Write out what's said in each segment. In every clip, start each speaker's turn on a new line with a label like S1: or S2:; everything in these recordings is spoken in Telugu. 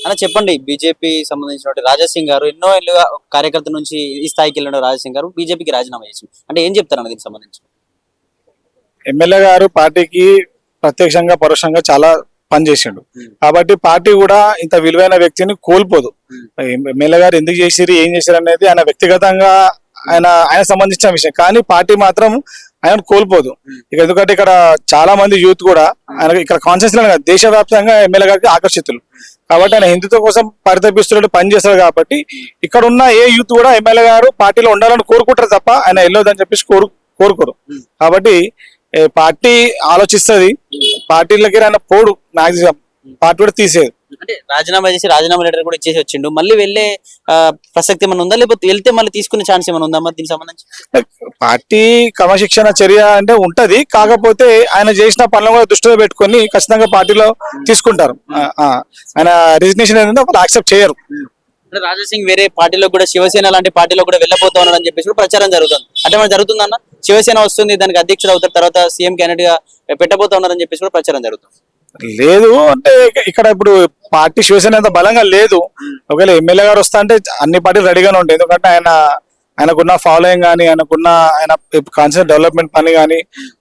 S1: అలా చెప్పండి. బీజేపీ సంబంధించినటువంటి రాజాసింగ్ గారు ఎన్నో ఏళ్ళుగా కార్యకర్త నుంచి ఈ స్థాయికి వెళ్ళిన రాజాసింగ్ గారు బీజేపీకి రాజీనామా చేసింది. అంటే ఏం చెప్తారన్న దీనికి సంబంధించి?
S2: ఎమ్మెల్యే గారు పార్టీకి ప్రత్యక్షంగా పరోక్షంగా చాలా పనిచేసిండు. కాబట్టి పార్టీ కూడా ఇంత విలువైన వ్యక్తిని కోల్పోదు. ఎమ్మెల్యే గారు ఎందుకు చేసిరు, ఏం చేశారు అనేది ఆయన వ్యక్తిగతంగా ఆయన సంబంధించిన విషయం. కానీ పార్టీ మాత్రం ఆయన కోల్పోదు. ఎందుకంటే ఇక్కడ చాలా మంది యూత్ కూడా ఆయన ఇక్కడ కాన్షియస్ దేశవ్యాప్తంగా ఎమ్మెల్యే గారికి ఆకర్షితులు. కాబట్టి ఆయన హిందుత్వం కోసం పరితపిస్తున్నట్టు పని చేస్తారు. కాబట్టి ఇక్కడ ఉన్న ఏ యూత్ కూడా ఎమ్మెల్యే గారు పార్టీలో ఉండాలని కోరుకుంటారు తప్ప ఆయన వెళ్ళొద్దని చెప్పేసి కోరుకోరు. కాబట్టి పార్టీ ఆలోచిస్తుంది. పార్టీలకి ఆయన పోడు, మాక్సిమం పార్టీ కూడా తీసేది.
S1: అంటే రాజీనామా చేసి రాజీనామా లెటర్ కూడా ఇచ్చేసి వచ్చిండు. మళ్ళీ వెళ్ళే ప్రసక్తి ఏమైనా ఉందా, లేకపోతే వెళ్తే మళ్ళీ తీసుకునే ఛాన్స్ ఏమైనా ఉందా మరి దీనికి సంబంధించి?
S2: పార్టీ క్రమశిక్షణ చర్య అంటే ఉంటది. కాకపోతే ఆయన చేసిన పనులను కూడా దృష్టిలో పెట్టుకొని ఖచ్చితంగా పార్టీలో తీసుకుంటారు. ఆయన రిజిగ్నేషన్ ఏంటంటే వాళ్ళు యాక్సెప్ట్ చేయరు.
S1: అంటే రాజాసింగ్ వేరే పార్టీలో కూడా శివసేన లాంటి పార్టీలో కూడా వెళ్ళబోతా ఉన్నాడని చెప్పేసి కూడా ప్రచారం జరుగుతుంది. అంటే మన జరుగుతుందన్న శివసేన వస్తుంది, దానికి అధ్యక్షుడు అవుతారు, తర్వాత సీఎం క్యాండిడేట్ గా పెట్టబోతా ఉన్నారని చెప్పేసి కూడా ప్రచారం జరుగుతుంది.
S2: లేదు అంటే ఇక్కడ ఇప్పుడు పార్టీ శివసేన అంత బలంగా లేదు. ఒకవేళ ఎమ్మెల్యే గారు వస్తా అంటే అన్ని పార్టీలు రెడీగానే ఉంటాయి. ఎందుకంటే ఆయనకున్న ఫాలోయింగ్ కానీ ఆయన కాన్సెప్ట్ డెవలప్మెంట్ పని కానీ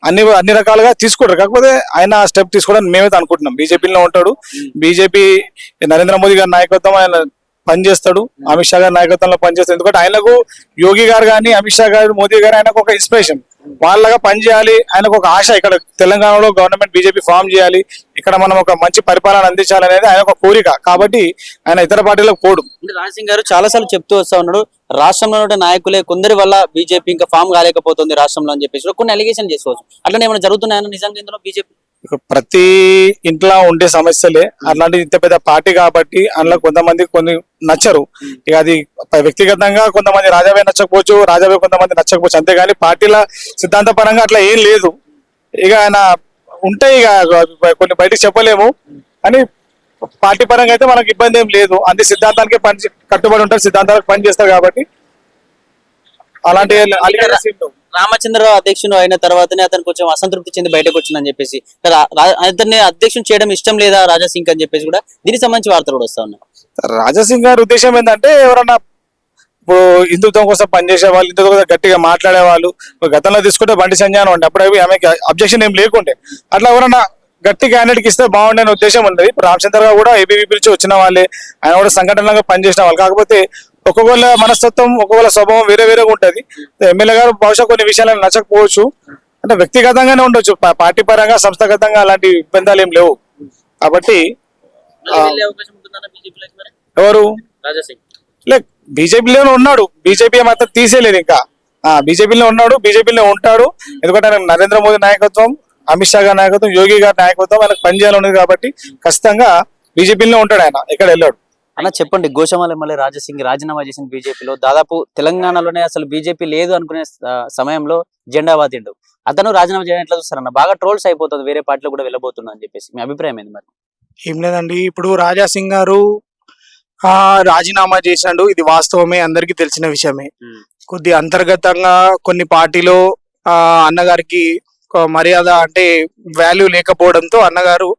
S2: అన్ని రకాలుగా తీసుకుంటారు. కాకపోతే ఆయన స్టెప్ తీసుకోవడానికి మేమైతే అనుకుంటున్నాం. బీజేపీలో ఉంటాడు. బీజేపీ నరేంద్ర మోదీ గారి నాయకత్వం ఆయన పనిచేస్తాడు. అమిత్ షా గారి నాయకత్వంలో పనిచేస్తాడు. ఎందుకంటే ఆయనకు యోగి గారు కానీ అమిత్ షా గారు మోదీ గారు ఆయనకు ఒక ఇన్స్పిరేషన్. వాళ్ళగా పనిచేయాలి, ఆయనకు ఒక ఆశ. ఇక్కడ తెలంగాణలో గవర్నమెంట్ బీజేపీ ఫామ్ చేయాలి, ఇక్కడ మనం ఒక మంచి పరిపాలన అందించాలనేది ఆయన ఒక కోరిక. కాబట్టి ఆయన ఇతర పార్టీలకు పోడు.
S1: రాజసింగ్ గారు చాలా సార్లు చెప్తూ వస్తా ఉన్నాడు, రాష్ట్రంలో ఉండే నాయకులే కొందరి వల్ల బీజేపీ ఇంకా ఫామ్ కాలేకపోతుంది రాష్ట్రంలో అని చెప్పేసి కొన్ని అలిగేషన్ చేసుకోవచ్చు. అట్లనే ఏమైనా జరుగుతున్నాయని నిజంగా ఇందులో బీజేపీ
S2: ప్రతి ఇంట్లో ఉండే సమస్యలే. అట్లాంటి ఇంత పెద్ద పార్టీ కాబట్టి అందులో కొంతమంది కొన్ని నచ్చరు. ఇక అది వ్యక్తిగతంగా కొంతమంది రాజావే నచ్చకపోవచ్చు, రాజావే కొంతమంది నచ్చకపోవచ్చు. అంతేగాని పార్టీల సిద్ధాంత పరంగా అట్లా ఏం లేదు. ఇక ఆయన ఉంటే ఇక కొన్ని బయటకు చెప్పలేము. అని పార్టీ పరంగా అయితే మనకు ఇబ్బంది ఏం లేదు. అన్ని సిద్ధాంతానికి పని కట్టుబడి ఉంటారు, సిద్ధాంతాలకు పని చేస్తారు. కాబట్టి అలాంటి
S1: రామచంద్రరావు అధ్యక్షుడు అయిన తర్వాతనే అతను కొంచెం అసంతృప్తి చెంది బయటకు వచ్చిందని చెప్పేసి అతన్ని అధ్యక్షుడు చేయడం ఇష్టం లేదా రాజాసింగ్ అని చెప్పేసి కూడా దీనికి సంబంధించి వార్తలు కూడా వస్తా ఉన్నాయి.
S2: రాజాసింగ్ గారి ఉద్దేశం ఏంటంటే ఎవరన్నా ఇప్పుడు హిందుత్వం కోసం పనిచేసే వాళ్ళు, హిందుత్వం కోసం గట్టిగా మాట్లాడే వాళ్ళు గతంలో తీసుకుంటే బండి సంజయ్ అని ఉండే, అప్పుడు ఆమెకి అబ్జెక్షన్ ఏం లేకుండే. అట్లా ఎవరన్నా గట్టి క్యాండిడేట్కి ఇస్తే బాగుండే అనే ఉద్దేశం ఉన్నది. ఇప్పుడు రామచంద్రరావు కూడా ఏబీవీపీ నుంచి వచ్చిన వాళ్ళే, ఆయన కూడా సంఘటనగా పనిచేసిన వాళ్ళు. కాకపోతే ఒక్కొక్కళ్ళ మనస్తత్వం, ఒక్కొక్కళ్ళ స్వభావం వేరే వేరేగా ఉంటది. ఎమ్మెల్యే గారు బహుశా కొన్ని విషయాలను నచ్చకపోవచ్చు. అంటే వ్యక్తిగతంగానే ఉండొచ్చు, పార్టీ పరంగా సంస్థాగతంగా అలాంటి ఇబ్బందాలు ఏం లేవు. కాబట్టి ఎవరు లైక్ బీజేపీలోనే ఉన్నాడు. బీజేపీ మాత్రం తీసేలేదు. ఇంకా బీజేపీలో ఉన్నాడు, బీజేపీలో ఉంటాడు. ఎందుకంటే ఆయన నరేంద్ర మోదీ నాయకత్వం, అమిత్ షా గారి నాయకత్వం, యోగి గారి నాయకత్వం ఆయనకు పనిచేయాలని ఉంది. కాబట్టి ఖచ్చితంగా బీజేపీలో ఉంటాడు. ఆయన ఎక్కడ వెళ్ళాడు.
S1: అన్న చెప్పండి, గోషమాల ఎమ్మెల్యే రాజాసింగ్ రాజీనామా చేసిన బీజేపీలో దాదాపు తెలంగాణలోనే అసలు బీజేపీ లేదు అనుకునే సమయంలో జెండా వాతిండు. అతను రాజీనామా చేయడం ఎట్లా చూస్తారన్న? బాగా ట్రోల్స్ అయిపోతుంది, వేరే పార్టీలో కూడా వెళ్ళబోతున్నా అని చెప్పేసి. మీ అభిప్రాయం ఏంది మరి?
S3: ఏం లేదండి, ఇప్పుడు రాజాసింగ్ గారు రాజీనామా చేసినాడు, ఇది వాస్తవమే, అందరికి తెలిసిన విషయమే. కొద్ది అంతర్గతంగా కొన్ని పార్టీలో అన్నగారికి మర్యాద అంటే వాల్యూ లేకపోవడంతో అన్నగారు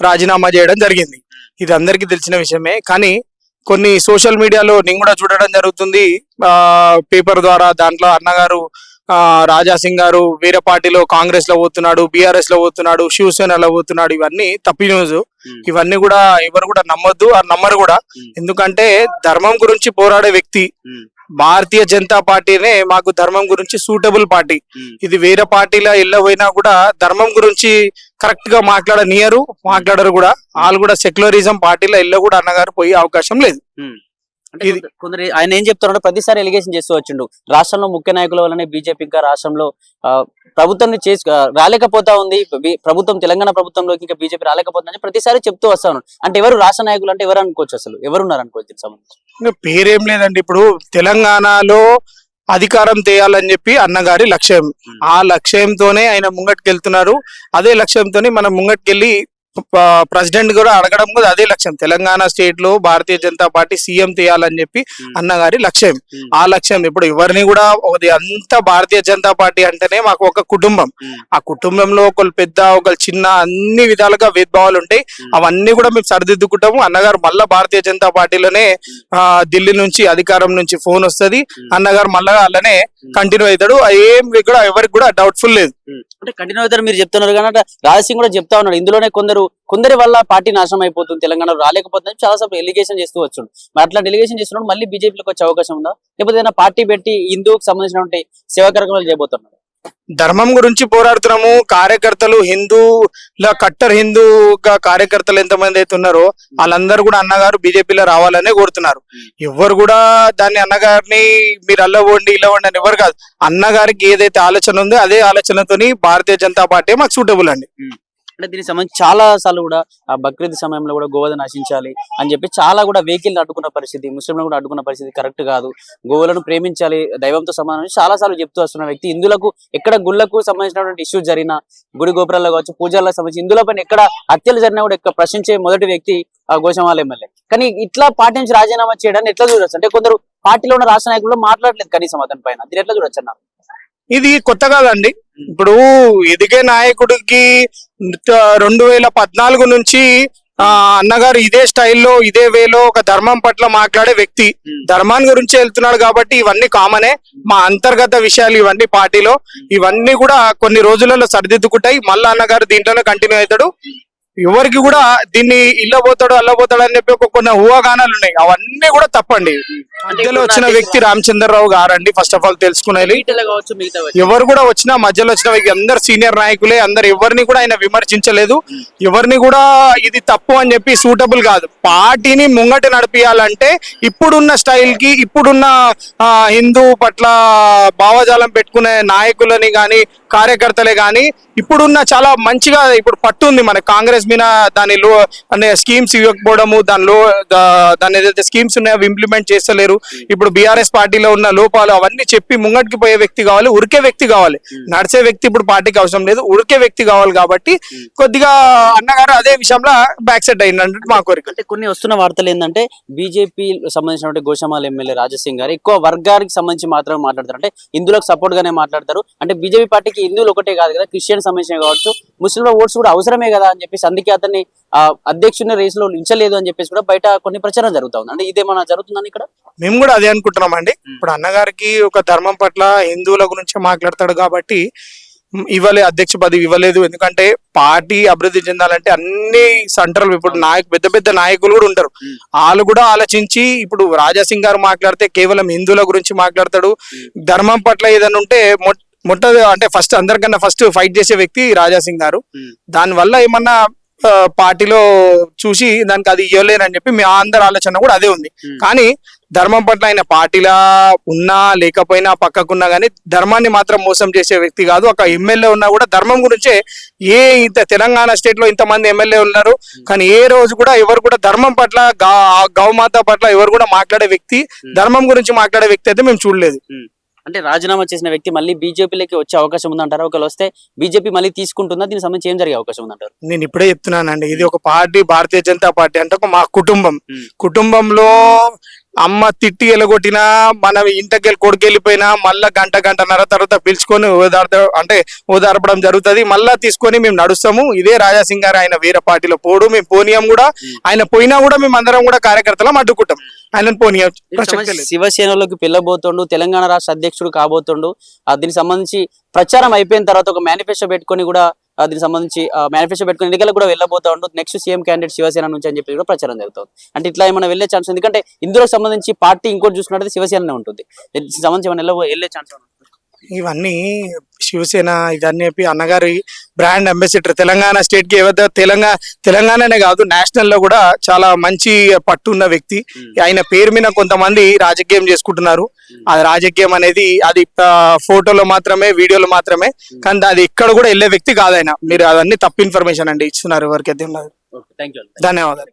S3: రాజీనామా చేయడం జరిగింది. ఇది అందరికీ తెలిసిన విషయమే. కానీ కొన్ని సోషల్ మీడియాలో నేను కూడా చూడడం జరుగుతుంది, పేపర్ ద్వారా. దాంట్లో అన్నగారు రాజాసింగ్ గారు వేరే పార్టీలో కాంగ్రెస్ లో పోతున్నాడు, బీఆర్ఎస్ లో పోతున్నాడు, శివసేనలో పోతున్నాడు. ఇవన్నీ తప్పి న్యూస్. ఇవన్నీ కూడా ఎవరు కూడా నమ్మొద్దు, నమ్మరు కూడా. ఎందుకంటే ధర్మం గురించి పోరాడే వ్యక్తి భారతీయ జనతా పార్టీనే మాకు ధర్మం గురించి సూటబుల్ పార్టీ. ఇది వేరే పార్టీలో వెళ్ళబోయినా కూడా ధర్మం గురించి కరెక్ట్ గా మాట్లాడరు కూడా. వాళ్ళు కూడా సెక్యులరిజం పార్టీలో వెళ్ళ కూడా అన్నగారు పోయే అవకాశం లేదు.
S1: కొందరు ఆయన ఏం చెప్తారంటే ప్రతిసారి ఎలిగేషన్ చేస్తూ వచ్చిండు, రాష్ట్రంలో ముఖ్య నాయకుల వల్లనే బీజేపీ ఇంకా రాష్ట్రంలో ప్రభుత్వం రాలేకపోతా ఉంది, ప్రభుత్వం తెలంగాణ ప్రభుత్వంలోకి ఇంకా బీజేపీ రాలేకపోతుందని ప్రతిసారి చెప్తూ వస్తాను. అంటే ఎవరు రాష్ట్ర నాయకులు అంటే ఎవరు అనుకోవచ్చు, అసలు ఎవరున్నారు అనుకోవచ్చు దీనికి సంబంధించి?
S3: పేరేం లేదండి. ఇప్పుడు తెలంగాణలో అధికారం తేయాలని చెప్పి అన్నగారి లక్ష్యం. ఆ లక్ష్యంతోనే ఆయన ముంగట్కెళ్తున్నారు. అదే లక్ష్యంతోనే మనం ముంగట్కెళ్ళి ప్రెసిడెంట్ కూడా అడగడం కూడా అదే లక్ష్యం. తెలంగాణ స్టేట్ లో భారతీయ జనతా పార్టీ సీఎం తీయాలని చెప్పి అన్నగారి లక్ష్యం. ఆ లక్ష్యం ఇప్పుడు ఎవరిని కూడా అంత భారతీయ జనతా పార్టీ అంటేనే మాకు ఒక కుటుంబం. ఆ కుటుంబంలో ఒకళ్ళు పెద్ద ఒకళ్ళు చిన్న అన్ని విధాలుగా భేదభావాలు ఉంటాయి. అవన్నీ కూడా మేము సరిదిద్దుకుంటాము. అన్నగారు మళ్ళా భారతీయ జనతా పార్టీలోనే ఢిల్లీ నుంచి అధికారం నుంచి ఫోన్ వస్తుంది, అన్నగారు మళ్ళా అలానే కంటిన్యూ అవుతాడు. ఏం కూడా ఎవరికి కూడా డౌట్ఫుల్ లేదు.
S1: అంటే కంటిన్యూ అవుతారు మీరు చెప్తున్నారు కానీ రాజసింగ్ కూడా చెప్తా ఉన్నాడు ఇందులోనే కొందరి వల్ల పార్టీ నాశనం అయిపోతుంది, తెలంగాణలో రాలేకపోతుంది చాలా సార్లు ఎలిగేషన్ చేస్తూ వచ్చాడు. మరి అట్లా ఎలిగేషన్ చేస్తున్నాడు మళ్ళీ బీజేపీలోకి వచ్చే అవకాశం ఉందా, లేకపోతే ఏదైనా పార్టీ పెట్టి హిందూకి సంబంధించినటువంటి సేవా కార్యక్రమాలు చేయబోతున్నారు?
S3: ధర్మం గురించి పోరాడుతున్నాము. కార్యకర్తలు హిందూల కట్టర్ హిందూగా కార్యకర్తలు ఎంతమంది అయితే ఉన్నారో వాళ్ళందరూ కూడా అన్నగారు బీజేపీలో రావాలనే కోరుతున్నారు. ఎవరు కూడా దాన్ని అన్నగారిని మీరు అల్లవండి ఇల్లవండి అని ఎవరు కాదు. అన్నగారికి ఏదైతే ఆలోచన ఉందో అదే ఆలోచనతోని భారతీయ జనతా పార్టీ మాకు సూటబుల్ అండి.
S1: అంటే దీనికి సంబంధించి చాలా సార్లు కూడా ఆ బక్రీద్ సమయంలో కూడా గోవధ నశించాలి అని చెప్పి చాలా కూడా వెహికల్ అడ్డుకున్న పరిస్థితి, ముస్లింలు కూడా అడ్డుకున్న పరిస్థితి కరెక్ట్ కాదు, గోవులను ప్రేమించాలి దైవంతో సమానం చాలా సార్లు చెప్తూ వస్తున్న వ్యక్తి. హిందువులకు ఎక్కడ గుళ్లకు సంబంధించినటువంటి ఇష్యూస్ జరిగినా, గుడి గోపురాల్లో కావచ్చు, పూజలకు సంబంధించి హిందువుల పైన ఎక్కడ హత్యలు జరిగినా కూడా ప్రశ్నించే మొదటి వ్యక్తి గోషమాల ఎమ్మెల్యే. కానీ ఇట్లా పార్టీ నుంచి రాజీనామా చేయడాన్ని ఎట్లా చూడొచ్చు? అంటే కొందరు పార్టీలో ఉన్న రాష్ట్ర నాయకులు మాట్లాడలేదు కనీసం అతని పైన, దీని ఎట్లా చూడొచ్చు అన్న?
S3: ఇది కొత్త కాదండి. ఇప్పుడు ఎదిగే నాయకుడికి 2014 నుంచి అన్నగారు ఇదే స్టైల్లో ఇదే వేలో ఒక ధర్మం పట్ల మాట్లాడే వ్యక్తి. ధర్మాన్ని గురించి వెళ్తున్నాడు కాబట్టి ఇవన్నీ కామనే. మా అంతర్గత విషయాలు ఇవన్నీ పార్టీలో ఇవన్నీ కూడా కొన్ని రోజులలో సరిదిద్దుకుంటాయి. మళ్ళా అన్నగారు దీంట్లోనే కంటిన్యూ అవుతాడు. ఎవరికి కూడా దీన్ని ఇల్లబోతాడు అల్లబోతాడు అని చెప్పి కొన్ని ఊహాగానాలు ఉన్నాయి. అవన్నీ కూడా తప్పండి. మధ్యలో వచ్చిన వ్యక్తి రామచంద్రరావు గారండి. ఫస్ట్ ఆఫ్ ఆల్ తెలుసుకునేది ఎవరు కూడా వచ్చినా మధ్యలో వచ్చిన వ్యక్తి అందరు సీనియర్ నాయకులే. అందరు ఎవరిని కూడా ఆయన విమర్శించలేదు. ఎవరిని కూడా ఇది తప్పు అని చెప్పి సూటబుల్ కాదు. పార్టీని ముంగట నడిపియాలంటే ఇప్పుడున్న స్టైల్ కి ఇప్పుడున్న హిందూ పట్ల భావజాలం పెట్టుకునే నాయకులని గాని కార్యకర్తలే గాని ఇప్పుడున్న చాలా మంచిగా ఇప్పుడు పట్టు ఉంది మన కాంగ్రెస్ మీద. దానిలో అనే స్కీమ్స్ ఇవ్వకపోవడము, దాని ఏదైతే స్కీమ్స్ ఉన్నాయో అవి ఇంప్లిమెంట్ చేస్తలేరు. ఇప్పుడు బీఆర్ఎస్ పార్టీలో ఉన్న లోపాలు అవన్నీ చెప్పి ముంగటికి పోయే వ్యక్తి కావాలి, ఉరికే వ్యక్తి కావాలి. నడిచే వ్యక్తి ఇప్పుడు పార్టీకి అవసరం లేదు, ఉరికే వ్యక్తి కావాలి. కాబట్టి కొద్దిగా అన్నగారు అదే విషయంలో బ్యాక్ సెట్ అయిందంటే మా కోరిక.
S1: అంటే కొన్ని వస్తున్న వార్తలు ఏంటంటే బీజేపీ సంబంధించినటువంటి గోషమాల ఎమ్మెల్యే రాజసింగ్ గారు ఎక్కువ వర్గానికి సంబంధించి మాత్రమే మాట్లాడతారు, అంటే హిందువులకు సపోర్ట్ గానే మాట్లాడతారు. అంటే బీజేపీ పార్టీకి హిందువులు ఒకటే కాదు కదా, క్రిస్టియన్ సంబంధించిన కావచ్చు, ముస్లింల ఓట్స్ కూడా అవసరమే కదా అని చెప్పేసి అందుకే అతన్ని అధ్యక్షుని రేసులో ఉంచలేదు అని చెప్పేసి కూడా బయట కొన్ని ప్రచారం జరుగుతా ఉంది. అంటే ఇదేమన్నా జరుగుతుందని ఇక్కడ
S3: మేము కూడా అదే అనుకుంటున్నాం అండి. ఇప్పుడు అన్నగారికి ఒక ధర్మం పట్ల హిందువుల గురించి మాట్లాడతాడు కాబట్టి అధ్యక్ష పదవి ఇవ్వలేదు. ఎందుకంటే పార్టీ అభివృద్ధి చెందాలంటే అన్ని సెంట్రల్ ఇప్పుడు పెద్ద పెద్ద నాయకులు కూడా ఉంటారు. వాళ్ళు కూడా ఆలోచించి ఇప్పుడు రాజాసింగ్ గారు మాట్లాడితే కేవలం హిందువుల గురించి మాట్లాడతాడు. ధర్మం పట్ల ఏదైనా ఉంటే అంటే ఫస్ట్ అందరికన్నా ఫస్ట్ ఫైట్ చేసే వ్యక్తి రాజాసింగ్ గారు. దానివల్ల ఏమన్నా పార్టీలో చూసి దానికి అది ఇవ్వలేనని చెప్పి మీ అందరి ఆలోచన కూడా అదే ఉంది. కానీ ధర్మం పట్ల ఆయన పార్టీలా ఉన్నా లేకపోయినా పక్కకున్నా గానీ ధర్మాన్ని మాత్రం మోసం చేసే వ్యక్తి కాదు. ఒక ఎమ్మెల్యే ఉన్నా కూడా ధర్మం గురించే తెలంగాణ స్టేట్ లో ఇంతమంది ఎమ్మెల్యే ఉన్నారు కానీ ఏ రోజు కూడా ఎవరు కూడా ధర్మం పట్ల గౌమాత పట్ల ఎవరు కూడా మాట్లాడే వ్యక్తి, ధర్మం గురించి మాట్లాడే వ్యక్తి అయితే మేము చూడలేదు.
S1: అంటే రాజీనామా చేసిన వ్యక్తి మళ్ళీ బీజేపీలోకి వచ్చే అవకాశం ఉందంటారా? ఒకవేళ వస్తే బీజేపీ మళ్ళీ తీసుకుంటుందా? దీనికి సంబంధించి ఏం జరిగే అవకాశం ఉందంటారు?
S3: నేను ఇప్పుడే చెప్తున్నానండి, ఇది ఒక పార్టీ, భారతీయ జనతా పార్టీ అంటే ఒక మా కుటుంబంలో అమ్మ తిట్టి ఎలగొట్టినా మన ఇంటికి కొడుకు వెళ్ళిపోయినా మళ్ళా గంటన్నర తర్వాత పిలుచుకొని ఓదార్పడం జరుగుతుంది. మళ్ళా తీసుకొని మేము నడుస్తాము. ఇదే రాజాసింగ్ గారు ఆయన వేరే పార్టీలో పోడు, మేము పోనీయం కూడా. ఆయన పోయినా కూడా మేము అందరం కూడా కార్యకర్తలం అడ్డుకుంటాం. ఆయన పోనీయం.
S1: శివసేనలోకి పిల్లబోతుండు, తెలంగాణ రాష్ట్ర అధ్యక్షుడు కాబోతుండు. దీనికి సంబంధించి ప్రచారం అయిపోయిన తర్వాత ఒక మేనిఫెస్టో పెట్టుకొని కూడా దీనికి సంబంధించి మేనిఫెస్టో పెట్టుకుని ఎన్నికలకు కూడా వెళ్ళబోతా ఉండు. నెక్స్ట్ సీఎం క్యాండిడేట్ శివసేన నుంచి అని చెప్పి కూడా ప్రచారం జరుగుతుంది. అంటే ఇట్లా ఏమైనా వెళ్ళే ఛాన్స్? ఎందుకంటే ఇందులో సంబంధించి పార్టీ ఇంకోటి చూసుకున్నట్టు శివసేననే ఉంటుంది. దీనికి సంబంధించి ఏమైనా వెళ్ళే ఛాన్స్?
S3: ఇవన్నీ శివసేన ఇదన్నీ చెప్పి అన్నగారి బ్రాండ్ అంబాసిడర్ తెలంగాణ స్టేట్ కి తెలంగాణనే కాదు నేషనల్ లో కూడా చాలా మంచి పట్టున్న వ్యక్తి. ఆయన పేరు మీద కొంతమంది రాజకీయం చేసుకుంటున్నారు. అది రాజకీయం అనేది అది ఫోటోలో మాత్రమే, వీడియోలో మాత్రమే, కానీ అది ఎక్కడ కూడా వెళ్ళే వ్యక్తి కాదు ఆయన. మీరు అవన్నీ తప్పు ఇన్ఫర్మేషన్ అండి ఇస్తున్నారు ఎవరికైతే. ధన్యవాదాలు.